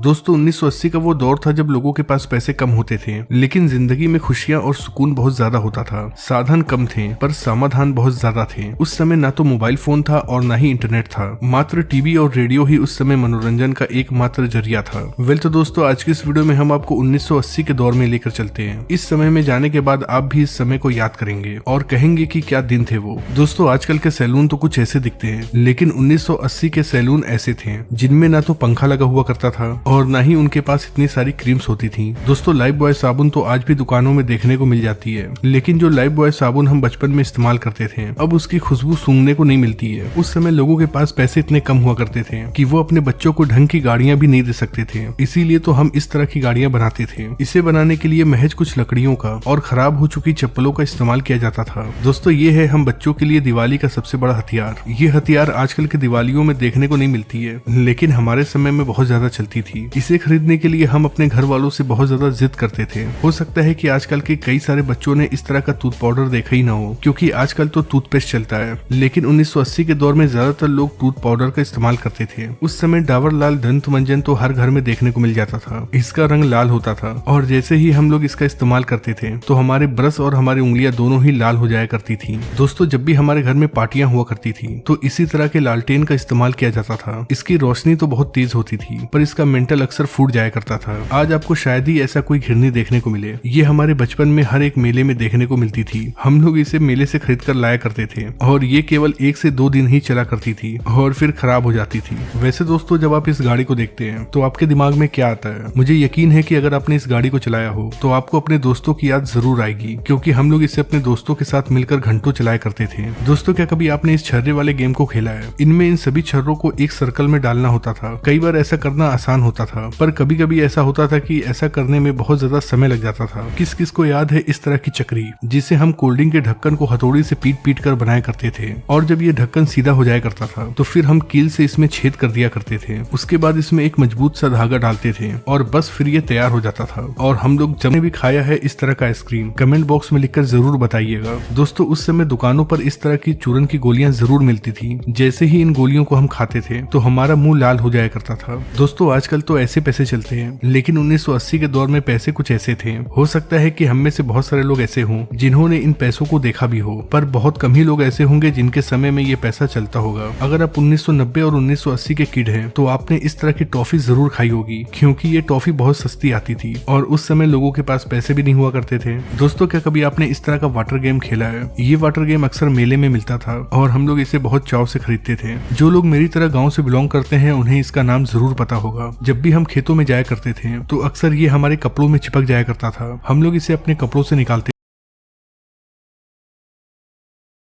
दोस्तों 1980 का वो दौर था जब लोगों के पास पैसे कम होते थे, लेकिन जिंदगी में खुशियां और सुकून बहुत ज्यादा होता था। साधन कम थे पर समाधान बहुत ज्यादा थे। उस समय ना तो मोबाइल फोन था और ना ही इंटरनेट था, मात्र टीवी और रेडियो ही उस समय मनोरंजन का एकमात्र जरिया था। वेल तो दोस्तों आज की इस वीडियो में हम आपको 1980 के दौर में लेकर चलते हैं। इस समय में जाने के बाद आप भी इस समय को याद करेंगे और कहेंगे कि क्या दिन थे वो। दोस्तों आजकल के सैलून तो कुछ ऐसे दिखते हैं, लेकिन 1980 के सैलून ऐसे थे जिनमें ना तो पंखा लगा हुआ करता था और ना ही उनके पास इतनी सारी क्रीम्स होती थी। दोस्तों लाइफ बॉय साबुन तो आज भी दुकानों में देखने को मिल जाती है, लेकिन जो लाइफ बॉय साबुन हम बचपन में इस्तेमाल करते थे अब उसकी खुशबू सूंघने को नहीं मिलती है। उस समय लोगों के पास पैसे इतने कम हुआ करते थे कि वो अपने बच्चों को ढंग की गाड़ियां भी नहीं दे सकते थे, इसीलिए तो हम इस तरह की गाड़ियां बनाते थे। इसे बनाने के लिए महज कुछ लकड़ियों का और खराब हो चुकी चप्पलों का इस्तेमाल किया जाता था। दोस्तों ये है हम बच्चों के लिए दिवाली का सबसे बड़ा हथियार। ये हथियार आजकल के दिवालियों में देखने को नहीं मिलती है, लेकिन हमारे समय में बहुत ज्यादा चलती थी। इसे खरीदने के लिए हम अपने घर वालों से बहुत ज्यादा जिद करते थे। हो सकता है कि आजकल के कई सारे बच्चों ने इस तरह का टूथ पाउडर देखा ही ना हो, क्योंकि आजकल तो टूथपेस्ट चलता है, लेकिन 1980 के दौर में ज्यादातर लोग टूथ पाउडर का इस्तेमाल करते थे। उस समय डाबर लाल दंत मंजन तो हर घर में देखने को मिल जाता था। इसका रंग लाल होता था और जैसे ही हम लोग इसका इस्तेमाल करते थे तो हमारे ब्रश और हमारी उंगलियां दोनों ही लाल हो जाया करती थी। दोस्तों जब भी हमारे घर में पार्टियां हुआ करती थी तो इसी तरह के लालटेन का इस्तेमाल किया जाता था। इसकी रोशनी तो बहुत तेज होती थी पर इसका मेंटल अक्सर फूट जाया करता था। आज आपको शायद ही ऐसा कोई घिरनी देखने को मिले। ये हमारे बचपन में हर एक मेले में देखने को मिलती थी। हम लोग इसे मेले से खरीद कर लाया करते थे और ये केवल 1 से 2 दिन ही चला करती थी और फिर खराब हो जाती थी। वैसे दोस्तों जब आप इस गाड़ी को देखते हैं तो आपके दिमाग में क्या आता है? मुझे यकीन है कि अगर आपने इस गाड़ी को चलाया हो तो आपको अपने दोस्तों की याद जरूर आएगी, क्योंकि हम लोग इसे अपने दोस्तों के साथ मिलकर घंटों चलाया करते थे। दोस्तों क्या कभी आपने इस छर्रे वाले गेम को खेला है? इनमें इन सभी छर्रों को एक सर्कल में डालना होता था। कई बार ऐसा करना आसान होता था, पर कभी कभी ऐसा होता था कि ऐसा करने में बहुत ज्यादा समय लग जाता था। किस किस को याद है इस तरह की चक्री जिसे हम कोल्ड ड्रिंक के ढक्कन को हथौड़ी से पीट पीट कर बनाया करते थे, और जब ये ढक्कन सीधा हो जाया करता था तो फिर हम कील से इसमें छेद कर दिया करते थे। उसके बाद इसमें एक मजबूत सा धागा डालते थे और बस फिर ये तैयार हो जाता था। और हम लोग जब भी खाया है इस तरह का आइसक्रीम कमेंट बॉक्स में लिखकर जरूर बताइएगा। दोस्तों उस समय दुकानों पर इस तरह की चूरन की गोलियां जरूर मिलती थी। जैसे ही इन गोलियों को हम खाते थे तो हमारा मुंह लाल हो जाया करता था। दोस्तों आजकल तो ऐसे पैसे चलते हैं, लेकिन 1980 के दौर में पैसे कुछ ऐसे थे। हो सकता है कि हम में से बहुत सारे लोग ऐसे हों जिन्होंने इन पैसों को देखा भी हो, पर बहुत कम ही लोग ऐसे होंगे जिनके समय में ये पैसा चलता होगा। अगर आप 1990 और 1980 के किड हैं तो आपने इस तरह की टॉफी जरूर खाई होगी, क्योंकि ये टॉफी बहुत सस्ती आती थी और उस समय लोगों के पास पैसे भी नहीं हुआ करते थे। दोस्तों क्या कभी आपने इस तरह का वाटर गेम खेला है? ये वाटर गेम अक्सर मेले में मिलता था और हम लोग इसे बहुत चाव से खरीदते थे। जो लोग मेरी तरह गाँव से बिलोंग करते हैं उन्हें इसका नाम जरूर पता होगा। जब भी हम खेतों में जाया करते थे तो अक्सर ये हमारे कपड़ों में चिपक जाया करता था। हम लोग इसे अपने कपड़ों से निकालते